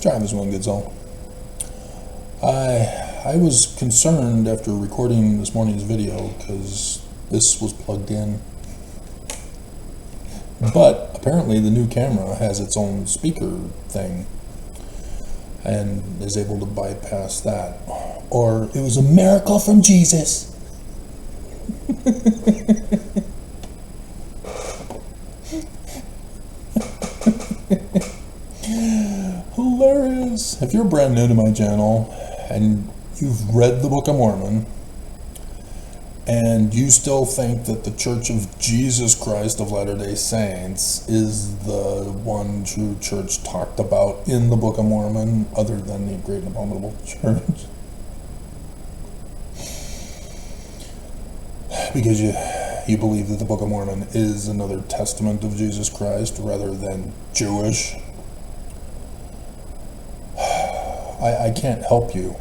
Travis one good soul. I was concerned after recording this morning's video because this was plugged in. But apparently the new camera has its own speaker thing and is able to bypass that. Or it was a miracle from Jesus. Hilarious. If you're brand new to my channel and you've read the Book of Mormon and you still think that the Church of Jesus Christ of Latter-day Saints is the one true church talked about in the Book of Mormon other than the Great and Abominable Church, because you believe that the Book of Mormon is another testament of Jesus Christ rather than Jewish, I can't help you.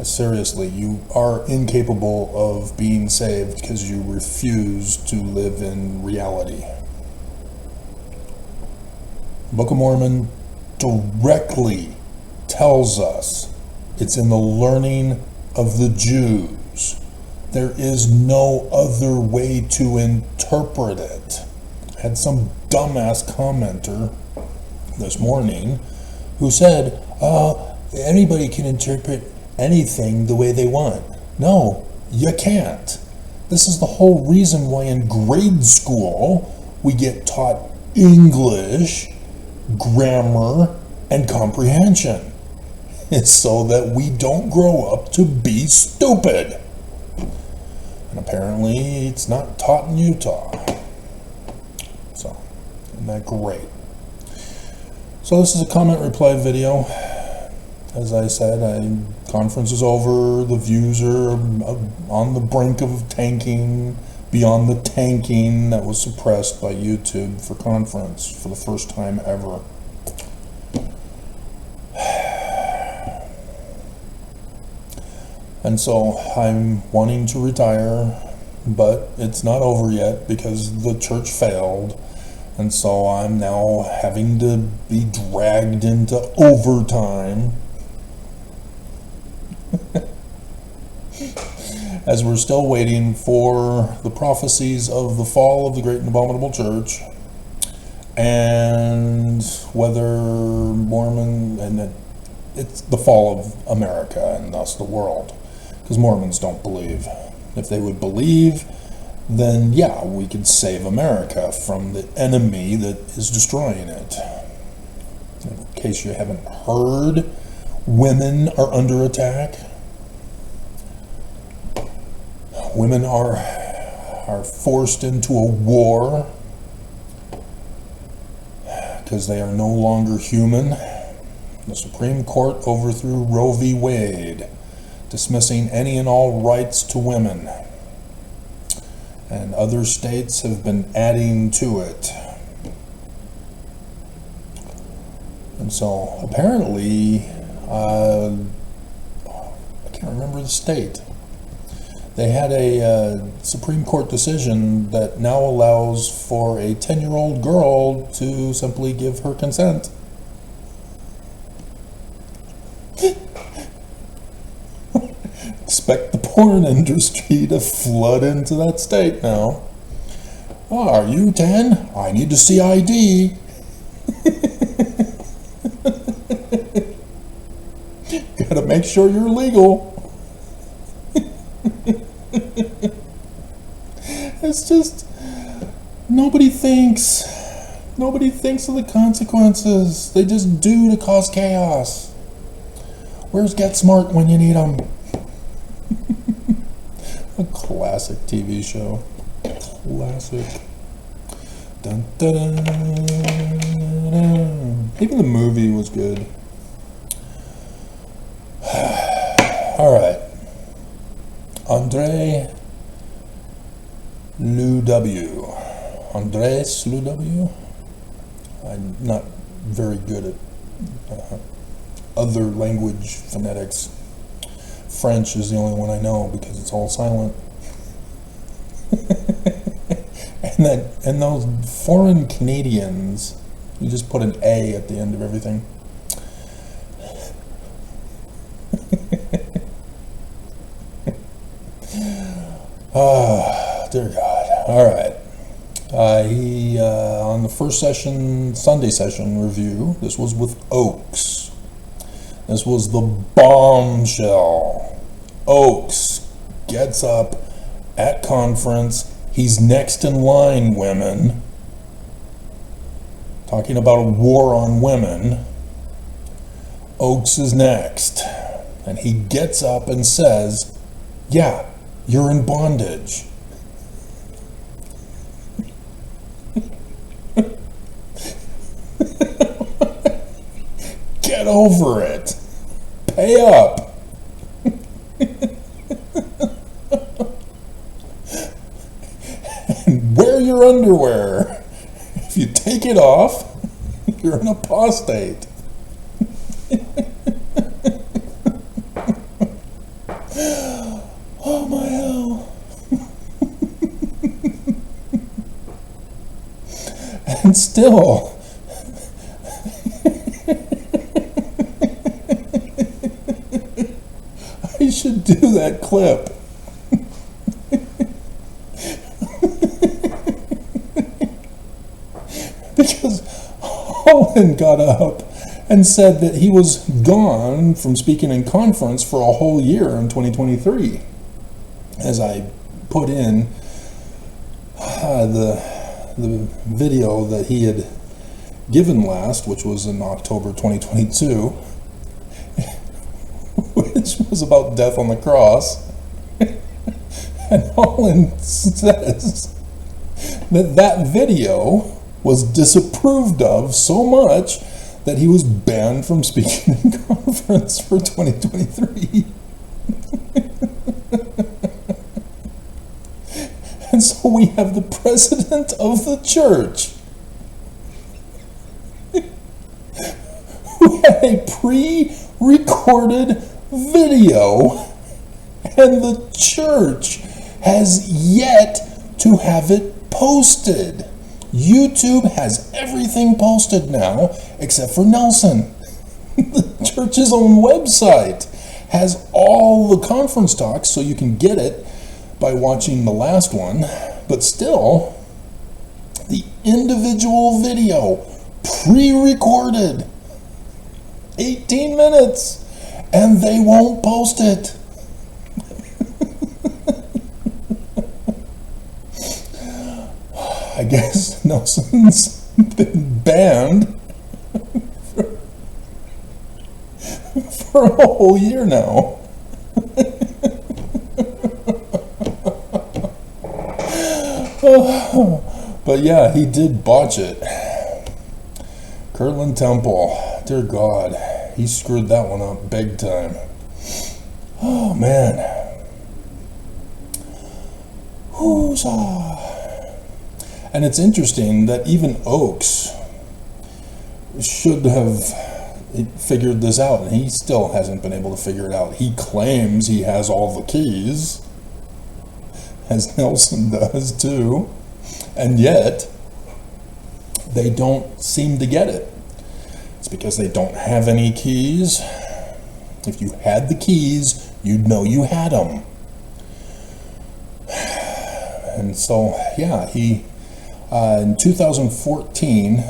Seriously, you are incapable of being saved because you refuse to live in reality. The Book of Mormon directly tells us it's in the learning of the Jews. There is no other way to interpret it. I had some dumbass commenter this morning who said, anybody can interpret anything the way they want. No, you can't. This is the whole reason why in grade school we get taught English, grammar, and comprehension. It's so that we don't grow up to be stupid. And apparently it's not taught in Utah. So, isn't that great? So this is a comment reply video. As I said, conference is over, the views are on the brink of tanking, beyond the tanking that was suppressed by YouTube for conference for the first time ever. And so I'm wanting to retire, but it's not over yet because the church failed. And so I'm now having to be dragged into overtime as we're still waiting for the prophecies of the fall of the Great and Abominable Church and whether Mormon, and it's the fall of America and thus the world, because Mormons don't believe. If they would believe, then yeah, we could save America from the enemy that is destroying it. In case you haven't heard, women are under attack. Women are forced into a war because they are no longer human. The Supreme Court overthrew Roe v. Wade, dismissing any and all rights to women. And other states have been adding to it. And so apparently, I can't remember the state. They had a Supreme Court decision that now allows for a 10-year-old girl to simply give her consent. Expect the porn industry to flood into that state now. Oh, are you 10? I need to see ID. Gotta make sure you're legal. It's just, nobody thinks of the consequences. They just do to cause chaos. Where's Get Smart when you need them? A classic TV show. Classic. Dun, dun, dun, dun. Even the movie was good. Alright. Andres Luw. I'm not very good at other language phonetics. French is the only one I know because it's all silent. And those foreign Canadians You just put an A at the end of everything. Oh, dear God. All right. On the first session, Sunday session review, this was with Oaks. This was the bombshell. Oaks gets up at conference. He's next in line, women. Talking about a war on women. Oaks is next. And he gets up and says, yeah, you're in bondage. Get over it. Pay up. And wear your underwear. If you take it off, you're an apostate. Oh my hell. And still, I should do that clip. Because Owen got up and said that he was gone from speaking in conference for a whole year in 2023. As I put in the video that he had given last, which was in October 2022, which was about death on the cross. And Owen says that video was disapproved of so much that he was banned from speaking in conference for 2023. And so we have the president of the church who had a pre-recorded video, and the church has yet to have it posted. YouTube has everything posted now except for Nelson. The church's own website has all the conference talks, so you can get it by watching the last one, but still, the individual video, pre-recorded, 18 minutes, and they won't post it. I guess Nelson's been banned for a whole year now. But yeah, he did botch it. Kirtland Temple, dear God, he screwed that one up big time. Oh man. Who's-ah? And it's interesting that even Oaks should have figured this out, and he still hasn't been able to figure it out. He claims he has all the keys, as Nelson does too, and yet they don't seem to get it. It's because they don't have any keys. If you had the keys, you'd know you had them. And so, yeah, in 2014,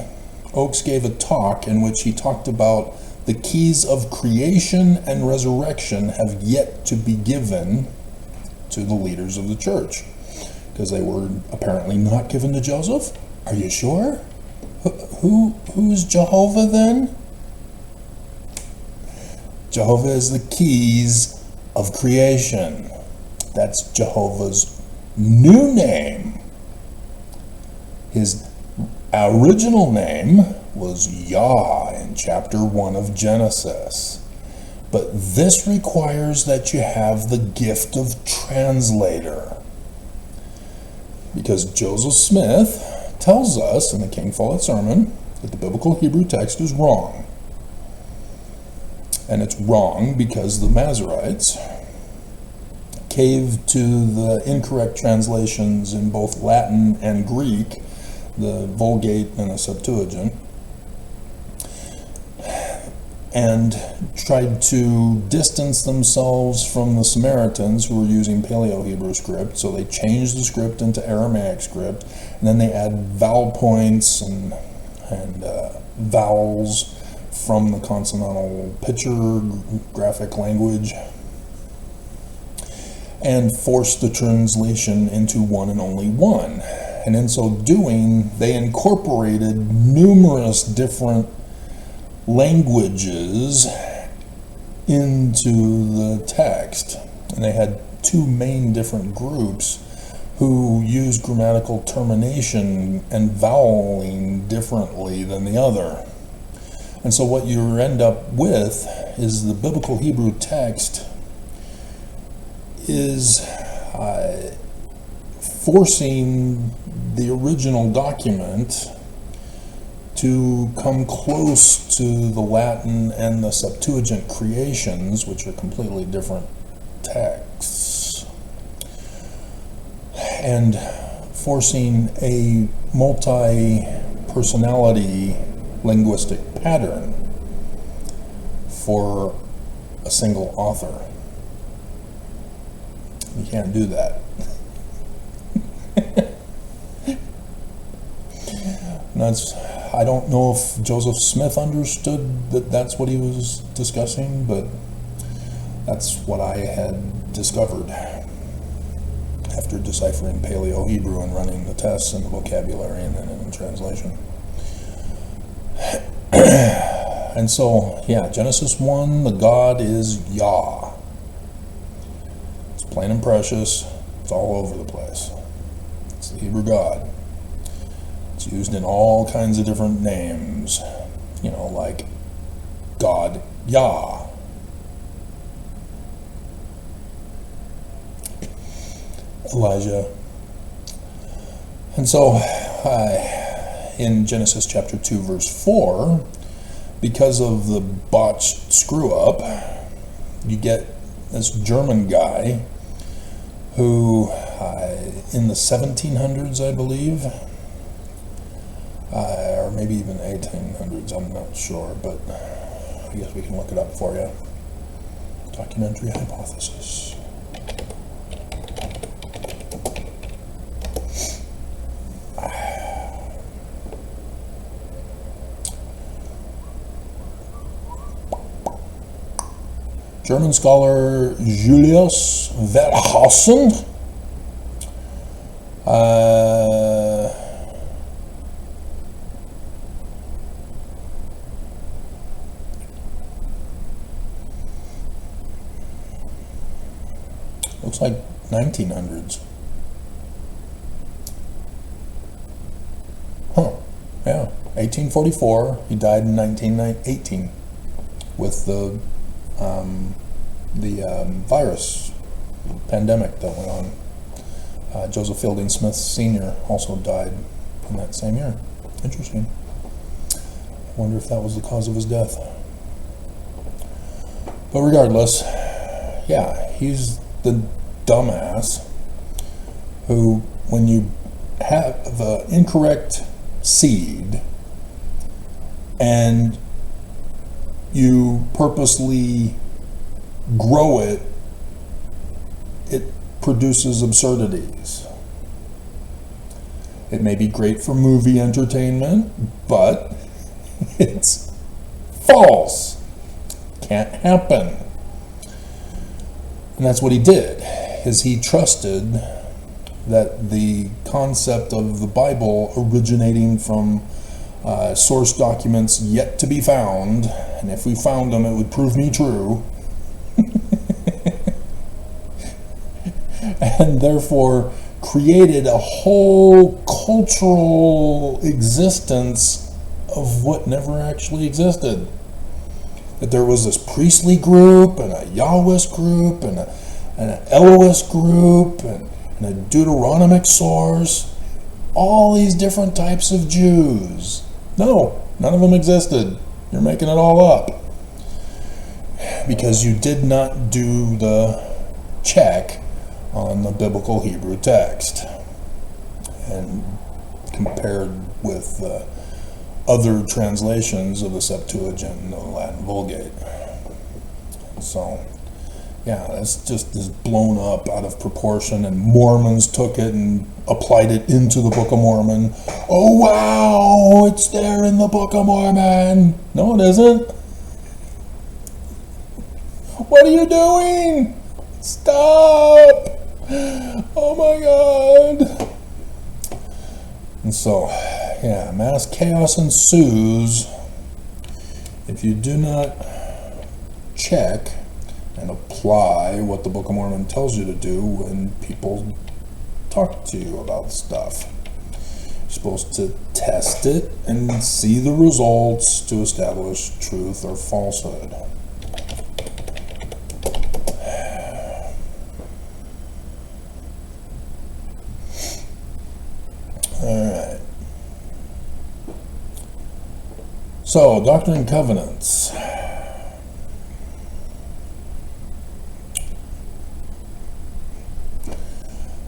Oaks gave a talk in which he talked about the keys of creation and resurrection have yet to be given to the leaders of the church, because they were apparently not given to Joseph. Are you sure? Who's Jehovah then? Jehovah is the keys of creation. That's Jehovah's new name. His original name was Yah in chapter 1 of Genesis. But this requires that you have the gift of translator. Because Joseph Smith tells us in the King Follett sermon that the biblical Hebrew text is wrong. And it's wrong because the Masoretes caved to the incorrect translations in both Latin and Greek, the Vulgate and the Septuagint, and tried to distance themselves from the Samaritans who were using Paleo-Hebrew script. So they changed the script into Aramaic script, and then they add vowel points and vowels from the consonantal picture graphic language, and forced the translation into one and only one. And in so doing, they incorporated numerous different languages into the text. And they had two main different groups who used grammatical termination and voweling differently than the other. And so what you end up with is the biblical Hebrew text is forcing the original document to come close to the Latin and the Septuagint creations, which are completely different texts, and forcing a multi-personality linguistic pattern for a single author. You can't do that. I don't know if Joseph Smith understood that that's what he was discussing, but that's what I had discovered after deciphering Paleo-Hebrew and running the tests and the vocabulary and then in translation. And so, Genesis 1, the God is Yah. It's plain and precious. It's all over the place. It's the Hebrew God. It's used in all kinds of different names, like God Yah. Elijah. And so, in Genesis chapter 2, verse 4, because of the botched screw-up, you get this German guy who, in the 1700s, I believe, or maybe even 1800s, I'm not sure, but I guess we can look it up for you. Documentary hypothesis. German scholar Julius Verhausen looks like 1900s. Yeah, 1844. He died in 1918 with the virus pandemic that went on. Joseph Fielding Smith Sr. also died in that same year. Interesting. I wonder if that was the cause of his death. But regardless, he's the dumbass who, when you have the incorrect seed and you purposely grow it, it produces absurdities. It may be great for movie entertainment, but it's false. Can't happen. And that's what he did, is he trusted that the concept of the Bible originating from source documents yet to be found, and if we found them, it would prove me true, and therefore created a whole cultural existence of what never actually existed. That there was this priestly group, and a Yahwist group, and an Elohist group, and a Deuteronomic source, all these different types of Jews. No, none of them existed. You're making it all up. Because you did not do the check on the biblical Hebrew text and compared with other translations of the Septuagint and the Latin Vulgate. So, yeah, that's just is blown up out of proportion, and Mormons took it and applied it into the Book of Mormon. Oh, wow, it's there in the Book of Mormon. No, it isn't. What are you doing? Stop! Oh my God. And so, yeah, mass chaos ensues if you do not check and apply what the Book of Mormon tells you to do when people talk to you about stuff. You're supposed to test it and see the results to establish truth or falsehood. Alright. So, Doctrine and Covenants.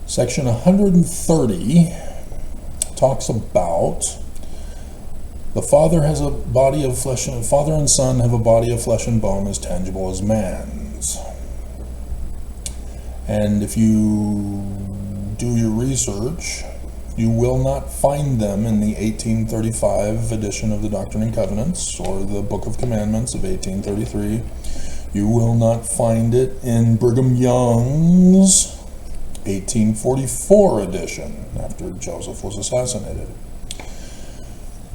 Section 130 talks about the Father has a body of flesh, and Father and Son have a body of flesh and bone as tangible as man's. And if you do your research, you will not find them in the 1835 edition of the Doctrine and Covenants or the Book of Commandments of 1833. You will not find it in Brigham Young's 1844 edition, after Joseph was assassinated.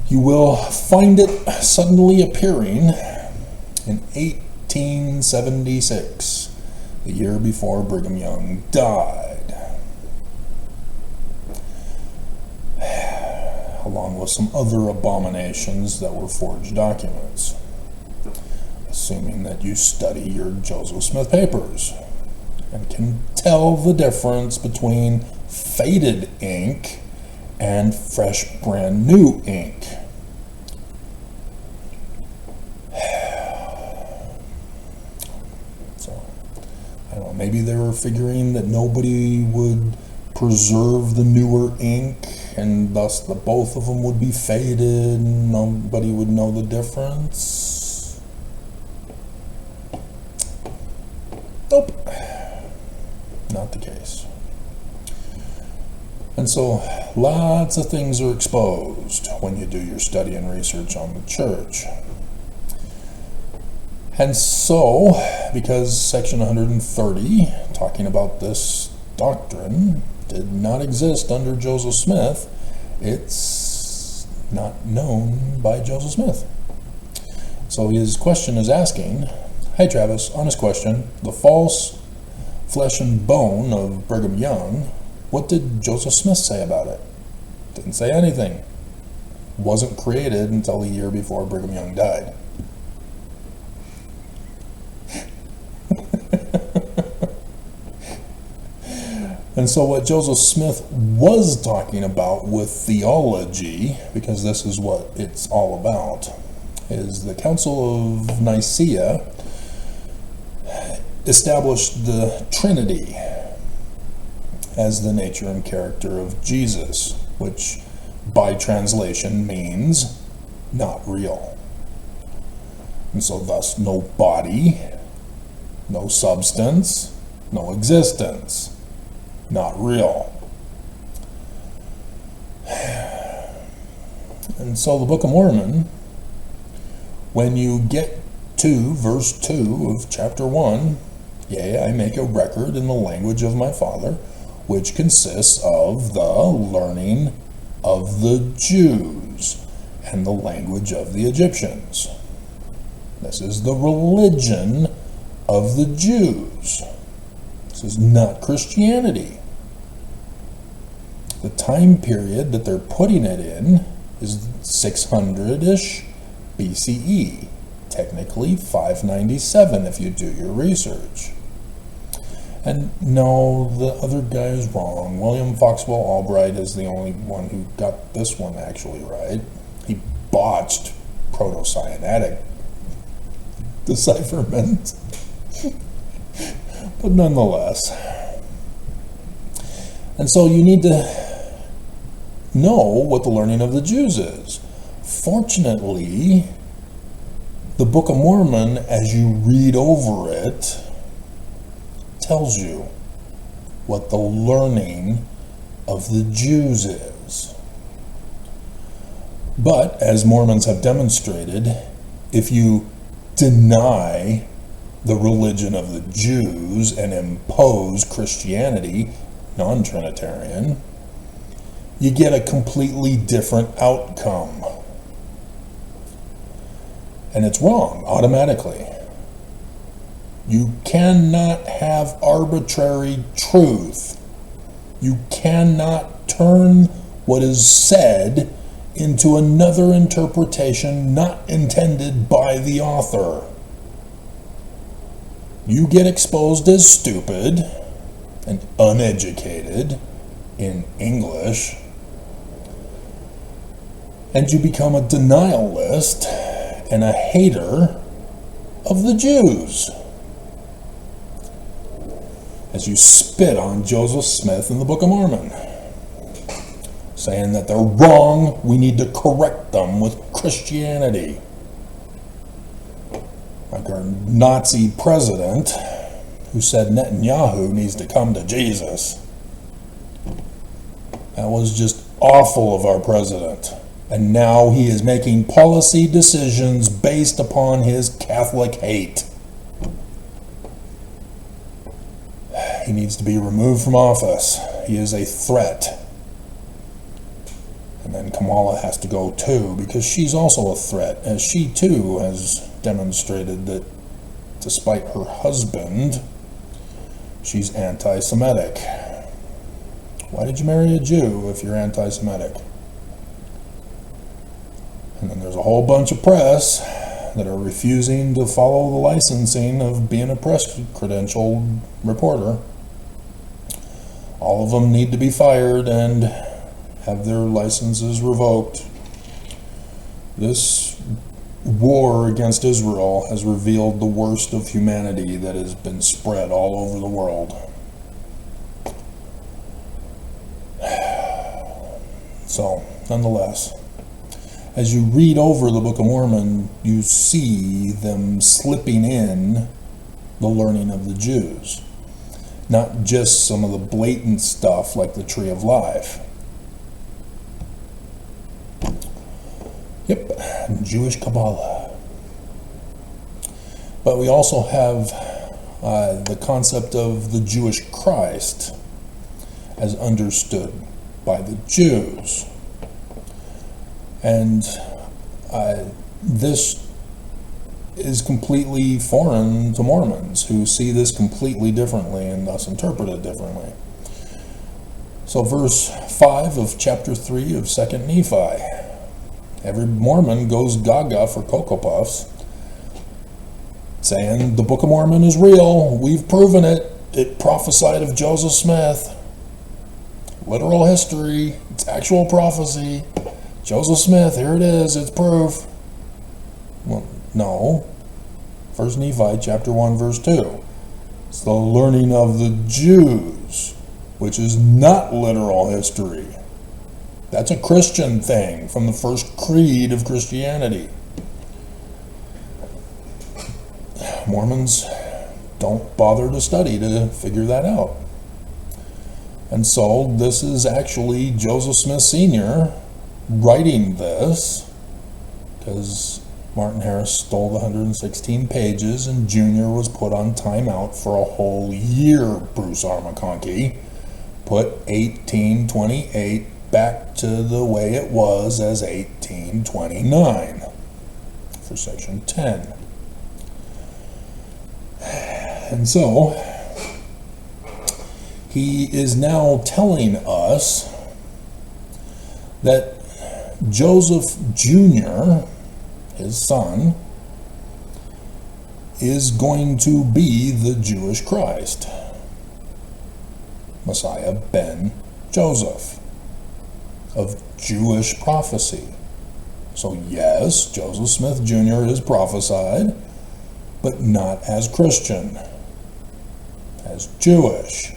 You will find it suddenly appearing in 1876, the year before Brigham Young died, along with some other abominations that were forged documents, assuming that you study your Joseph Smith papers and can tell the difference between faded ink and fresh, brand new ink. So, I don't know, maybe they were figuring that nobody would preserve the newer ink, and thus the both of them would be faded, and nobody would know the difference. Nope. Not the case. And so lots of things are exposed when you do your study and research on the church. And so, because section 130, talking about this doctrine, did not exist under Joseph Smith, it's not known by Joseph Smith. So his question is asking, hey Travis, honest question, the false flesh and bone of Brigham Young, what did Joseph Smith say about it? Didn't say anything. Wasn't created until a year before Brigham Young died. And so what Joseph Smith was talking about with theology, because this is what it's all about, is the Council of Nicaea established the Trinity as the nature and character of Jesus, which by translation means not real. And so thus no body, no substance, no existence, not real. And so the Book of Mormon, when you get to verse 2 of chapter 1, yea, I make a record in the language of my father, which consists of the learning of the Jews and the language of the Egyptians. This is the religion of the Jews. This is not Christianity. The time period that they're putting it in is 600-ish BCE. Technically 597 if you do your research. And no, the other guy is wrong. William Foxwell Albright is the only one who got this one actually right. He botched proto-Sinaitic decipherment. But nonetheless. And so you need to know what the learning of the Jews is. Fortunately, the Book of Mormon, as you read over it, tells you what the learning of the Jews is. But, as Mormons have demonstrated, if you deny the religion of the Jews and impose Christianity, non-Trinitarian, you get a completely different outcome. And it's wrong, automatically. You cannot have arbitrary truth. You cannot turn what is said into another interpretation not intended by the author. You get exposed as stupid and uneducated in English, and you become a denialist and a hater of the Jews as you spit on Joseph Smith in the Book of Mormon, saying that they're wrong, we need to correct them with Christianity. Like our Nazi president who said Netanyahu needs to come to Jesus. That was just awful of our president. And now he is making policy decisions based upon his Catholic hate. He needs to be removed from office. He is a threat. And then Kamala has to go too, because she's also a threat, as she too has demonstrated that despite her husband, she's anti-Semitic. Why did you marry a Jew if you're anti-Semitic? And then there's a whole bunch of press that are refusing to follow the licensing of being a press-credentialed reporter. All of them need to be fired and have their licenses revoked. This war against Israel has revealed the worst of humanity that has been spread all over the world. So, nonetheless, as you read over the Book of Mormon, you see them slipping in the learning of the Jews. Not just some of the blatant stuff like the Tree of Life. Yep, Jewish Kabbalah. But we also have the concept of the Jewish Christ as understood by the Jews. And this is completely foreign to Mormons, who see this completely differently and thus interpret it differently. So verse 5 of chapter 3 of 2nd Nephi. Every Mormon goes gaga for Cocoa Puffs, saying the Book of Mormon is real, we've proven it, it prophesied of Joseph Smith. Literal history, it's actual prophecy. Joseph Smith, here it is, it's proof. Well, no. 1 Nephi chapter 1 verse 2. It's the learning of the Jews, which is not literal history. That's a Christian thing from the first creed of Christianity. Mormons don't bother to study to figure that out. And so this is actually Joseph Smith Sr. writing this, because Martin Harris stole the 116 pages and Junior was put on timeout for a whole year, Bruce R. McConkie. Put 1828 back to the way it was as 1829 for section 10. And so he is now telling us that Joseph Jr., his son, is going to be the Jewish Christ, Messiah ben Joseph, of Jewish prophecy. So yes, Joseph Smith Jr. is prophesied, but not as Christian, as Jewish.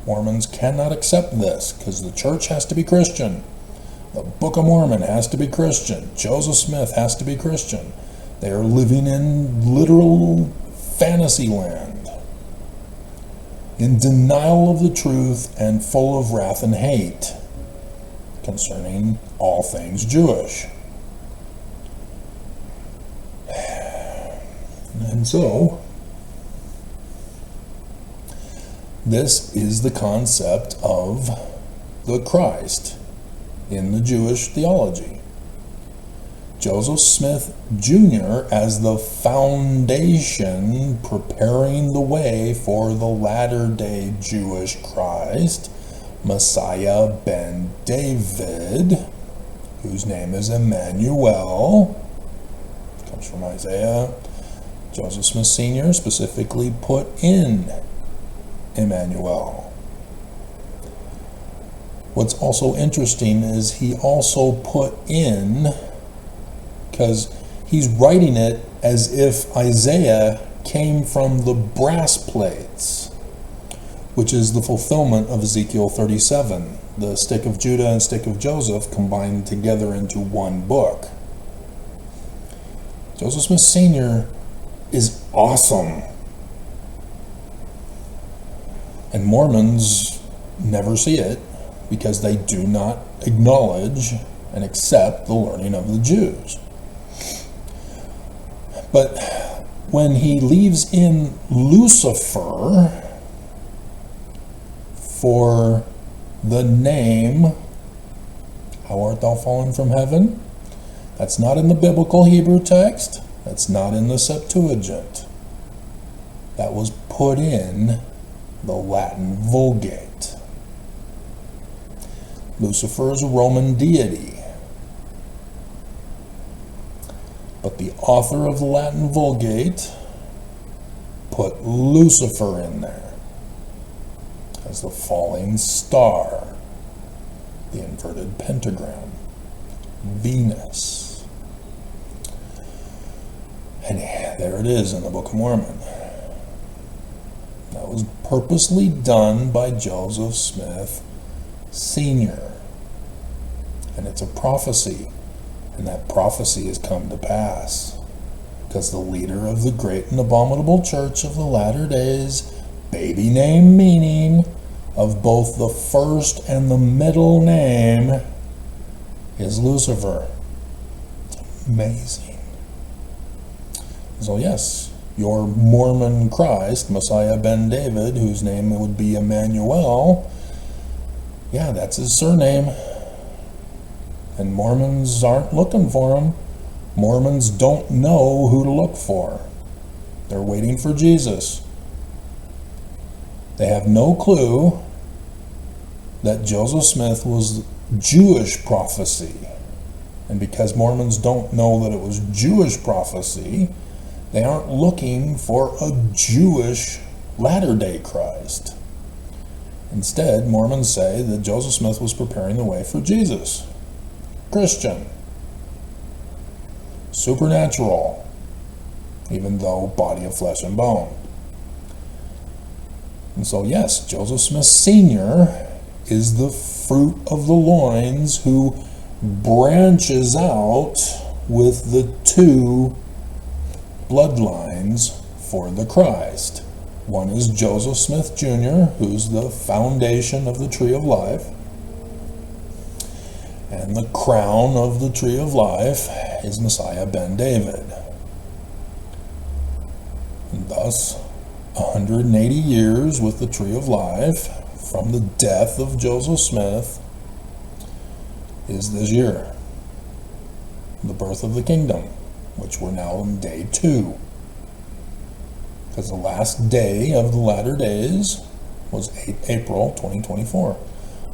Mormons cannot accept this because the church has to be Christian. The Book of Mormon has to be Christian. Joseph Smith has to be Christian. They are living in literal fantasy land, in denial of the truth and full of wrath and hate concerning all things Jewish. And so, this is the concept of the Christ in the Jewish theology. Joseph Smith Jr. as the foundation preparing the way for the latter-day Jewish Christ, Messiah ben David, whose name is Emmanuel, comes from Isaiah. Joseph Smith Sr. specifically put in Emmanuel. What's also interesting is he also put in, because he's writing it as if Isaiah came from the brass plates, which is the fulfillment of Ezekiel 37, the stick of Judah and stick of Joseph combined together into one book. Joseph Smith Sr. is awesome. And Mormons never see it because they do not acknowledge and accept the learning of the Jews. But when he leaves in Lucifer for the name, how art thou fallen from heaven? That's not in the biblical Hebrew text. That's not in the Septuagint. That was put in the Latin Vulgate. Lucifer is a Roman deity. But the author of the Latin Vulgate put Lucifer in there as the falling star, the inverted pentagram, Venus. And there it is in the Book of Mormon. That was purposely done by Joseph Smith Sr. And it's a prophecy. And that prophecy has come to pass. Because the leader of the great and abominable church of the latter days, baby name meaning of both the first and the middle name, is Lucifer. It's amazing. So yes, your Mormon Christ, Messiah ben David, whose name would be Emmanuel, yeah, that's his surname. And Mormons aren't looking for him. Mormons don't know who to look for. They're waiting for Jesus. They have no clue that Joseph Smith was Jewish prophecy. And because Mormons don't know that it was Jewish prophecy, they aren't looking for a Jewish latter-day Christ. Instead, Mormons say that Joseph Smith was preparing the way for Jesus. Christian. Supernatural. Even though body of flesh and bone. And so yes, Joseph Smith Sr. is the fruit of the loins who branches out with the two bloodlines for the Christ. One is Joseph Smith Jr., who's the foundation of the tree of life. And the crown of the tree of life is Messiah ben David. And thus, 180 years with the tree of life from the death of Joseph Smith is this year. The birth of the kingdom, which we're now in day 2. Because the last day of the latter days was April 2024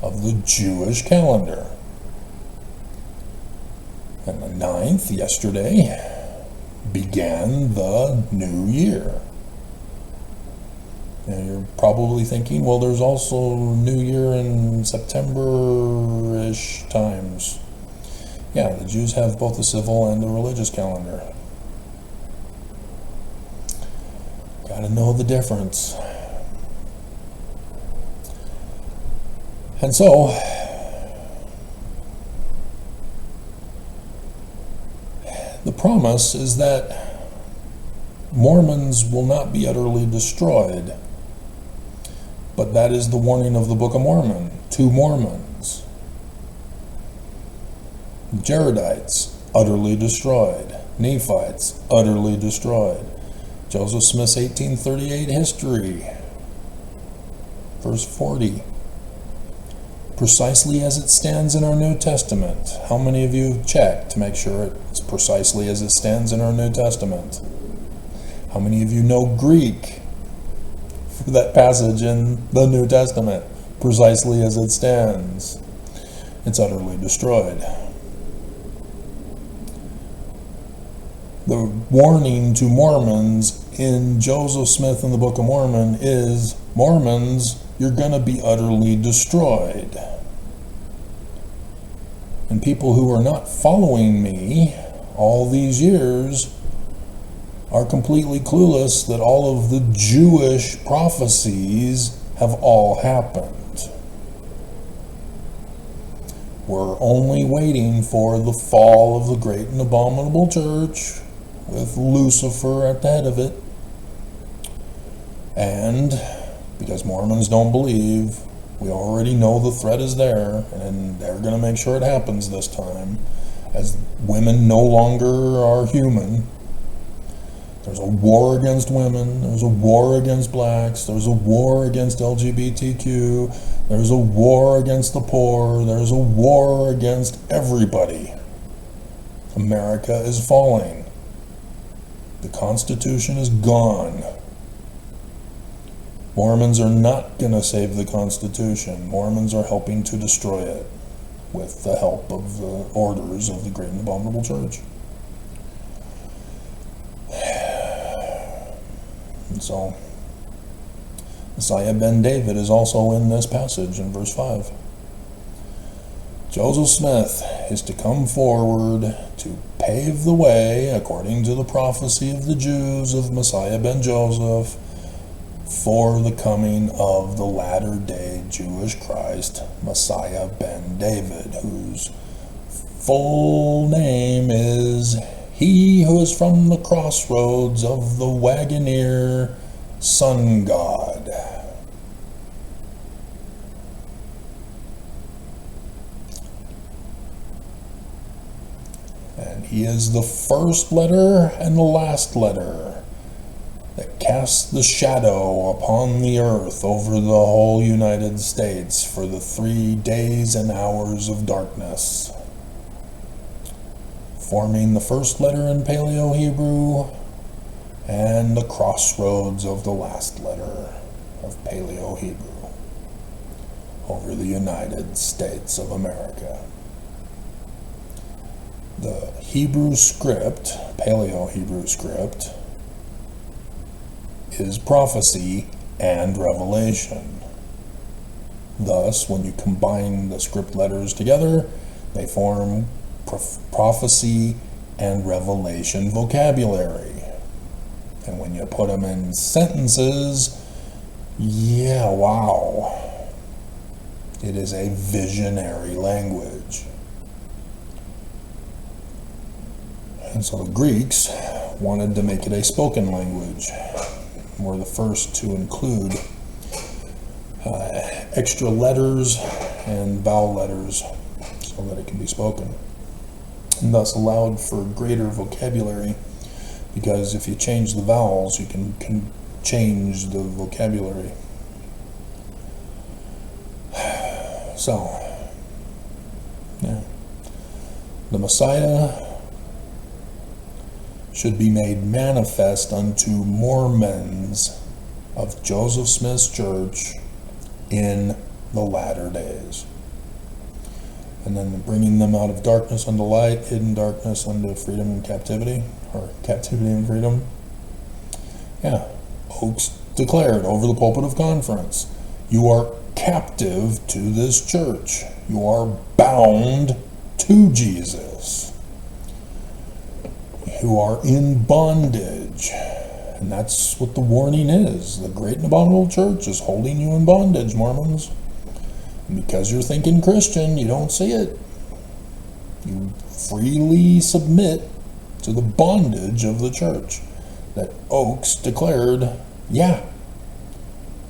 of the Jewish calendar. And the 9th, yesterday, began the new year. And you're probably thinking, well, there's also New Year in September-ish times. Yeah, the Jews have both the civil and the religious calendar. Gotta know the difference. And so, promise is that Mormons will not be utterly destroyed. But that is the warning of the Book of Mormon to Mormons. Jaredites, utterly destroyed. Nephites, utterly destroyed. Joseph Smith's 1838 history, verse 40. Precisely as it stands in our New Testament. How many of you have checked to make sure it's precisely as it stands in our New Testament? How many of you know Greek for that passage in the New Testament? Precisely as it stands. It's utterly destroyed. The warning to Mormons in Joseph Smith and the Book of Mormon is, Mormons, you're going to be utterly destroyed. And people who are not following me all these years are completely clueless that all of the Jewish prophecies have all happened. We're only waiting for the fall of the great and abominable church, with Lucifer at the head of it. And because Mormons don't believe, we already know the threat is there, and they're going to make sure it happens this time, as women no longer are human. There's a war against women, there's a war against blacks, there's a war against LGBTQ, there's a war against the poor, there's a war against everybody. America is falling. The Constitution is gone. Mormons are not going to save the Constitution. Mormons are helping to destroy it with the help of the orders of the Great and Abominable Church. And so, Messiah ben David is also in this passage in verse 5. Joseph Smith is to come forward to pave the way, according to the prophecy of the Jews of Messiah ben Joseph, for the coming of the latter-day Jewish Christ, Messiah ben David, whose full name is He who is from the crossroads of the Wagoneer Sun God. And he is the first letter and the last letter that casts the shadow upon the earth over the whole United States for the 3 days and hours of darkness, forming the first letter in Paleo-Hebrew and the crossroads of the last letter of Paleo-Hebrew over the United States of America. The Hebrew script, Paleo-Hebrew script, is prophecy and revelation. Thus, when you combine the script letters together, they form prophecy and revelation vocabulary. And when you put them in sentences, yeah, wow, it is a visionary language. And so the Greeks wanted to make it a spoken language. Were the first to include extra letters and vowel letters so that it can be spoken, and thus allowed for greater vocabulary, because if you change the vowels, you can change the vocabulary. So, yeah, the Messiah should be made manifest unto Mormons of Joseph Smith's church in the latter days. And then bringing them out of darkness unto light, hidden darkness unto freedom and captivity, or captivity and freedom. Yeah, Oakes declared over the pulpit of conference, you are captive to this church. You are bound to Jesus. Who are in bondage. And that's what the warning is. The great and abominable church is holding you in bondage, Mormons. And because you're thinking Christian, you don't see it. You freely submit to the bondage of the church. That Oakes declared, yeah,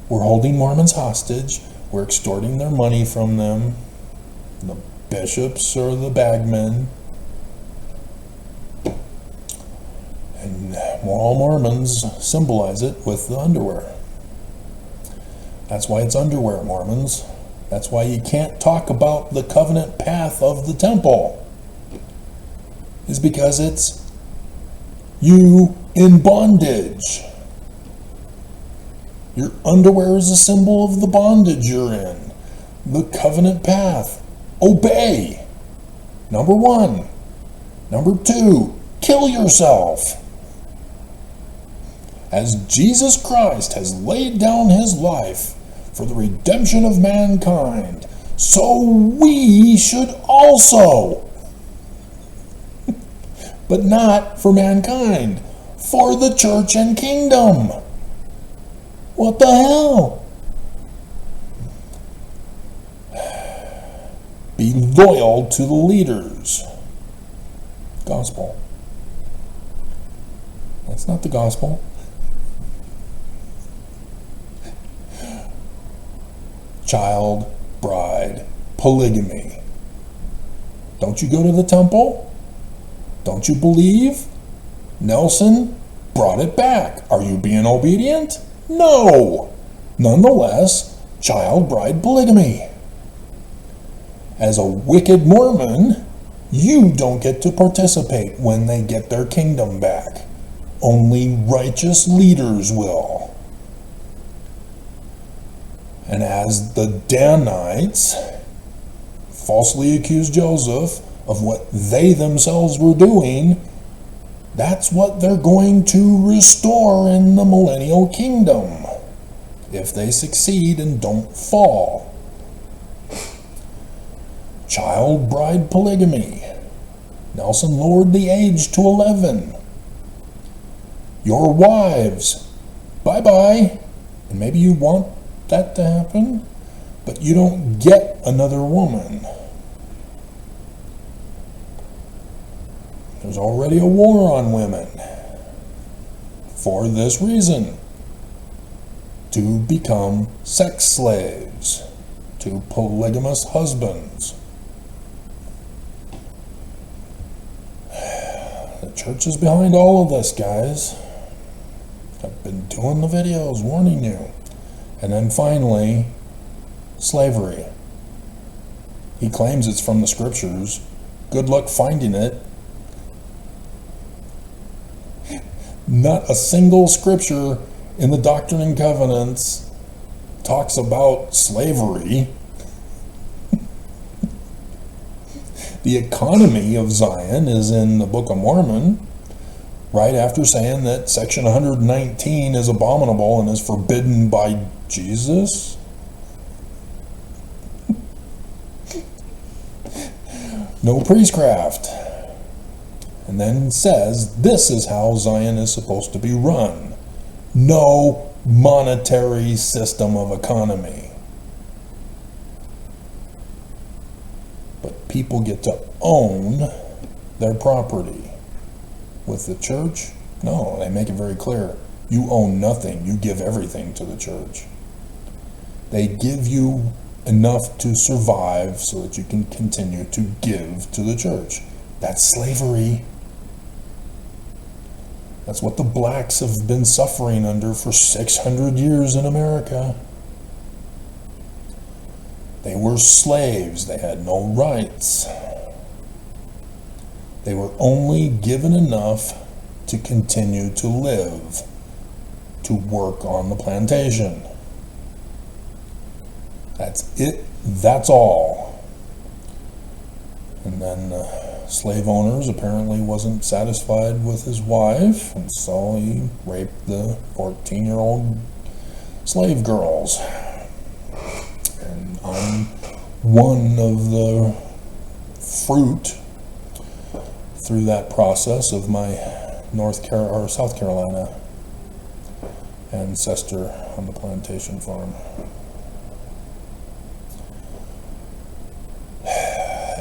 we're holding Mormons hostage, we're extorting their money from them, the bishops or the bagmen, and all Mormons symbolize it with the underwear. That's why it's underwear, Mormons. That's why you can't talk about the covenant path of the temple. Is because it's you in bondage. Your underwear is a symbol of the bondage you're in. The covenant path. Obey. Number 1. Number 2, kill yourself. As Jesus Christ has laid down his life for the redemption of mankind, so we should also. But not for mankind, for the church and kingdom. What the hell? Be loyal to the leaders. Gospel. That's not the gospel. Child, bride, polygamy. Don't you go to the temple? Don't you believe? Nelson brought it back. Are you being obedient? No. Nonetheless, child, bride, polygamy. As a wicked Mormon, you don't get to participate when they get their kingdom back. Only righteous leaders will. And as the Danites falsely accused Joseph of what they themselves were doing, that's what they're going to restore in the millennial kingdom, if they succeed and don't fall. Child bride polygamy. Nelson lowered the age to 11. Your wives, bye-bye. And maybe you want that to happen, but you don't get another woman. There's already a war on women for this reason: to become sex slaves to polygamous husbands. The church is behind all of this, guys. I've been doing the videos warning you. And then finally, slavery. He claims it's from the scriptures. Good luck finding it. Not a single scripture in the Doctrine and Covenants talks about slavery. The economy of Zion is in the Book of Mormon, right after saying that section 119 is abominable and is forbidden by Jesus. No priestcraft. And then says this is how Zion is supposed to be run. No monetary system of economy. But people get to own their property. With the church, no, they make it very clear. You own nothing. You give everything to the church. They give you enough to survive so that you can continue to give to the church. That's slavery. That's what the blacks have been suffering under for 600 years in America. They were slaves. They had no rights. They were only given enough to continue to live, to work on the plantation. That's it. That's all. And then slave owners apparently wasn't satisfied with his wife, and so he raped the 14-year-old slave girls. And I'm one of the fruit through that process of my South Carolina ancestor on the plantation farm.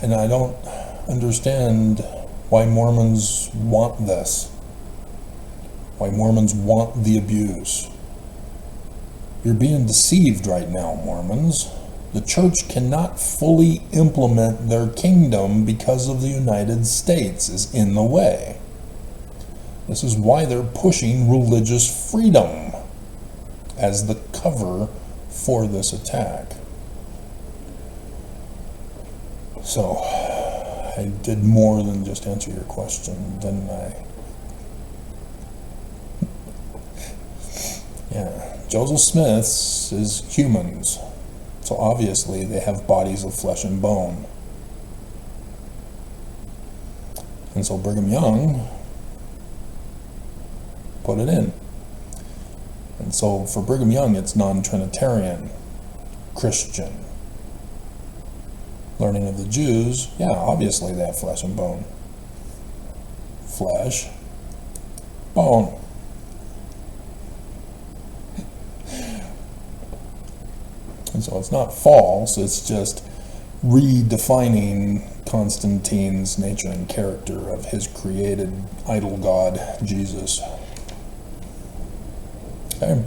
And I don't understand why Mormons want this, why Mormons want the abuse. You're being deceived right now, Mormons. The church cannot fully implement their kingdom because of the United States is in the way. This is why they're pushing religious freedom as the cover for this attack. So, I did more than just answer your question, didn't I? Yeah, Joseph Smith's is humans. So obviously they have bodies of flesh and bone. And so Brigham Young put it in. And so for Brigham Young, it's non-Trinitarian, Christian. Learning of the Jews, yeah, obviously they have flesh and bone. Flesh, bone. And so it's not false, it's just redefining Constantine's nature and character of his created idol god, Jesus. Okay.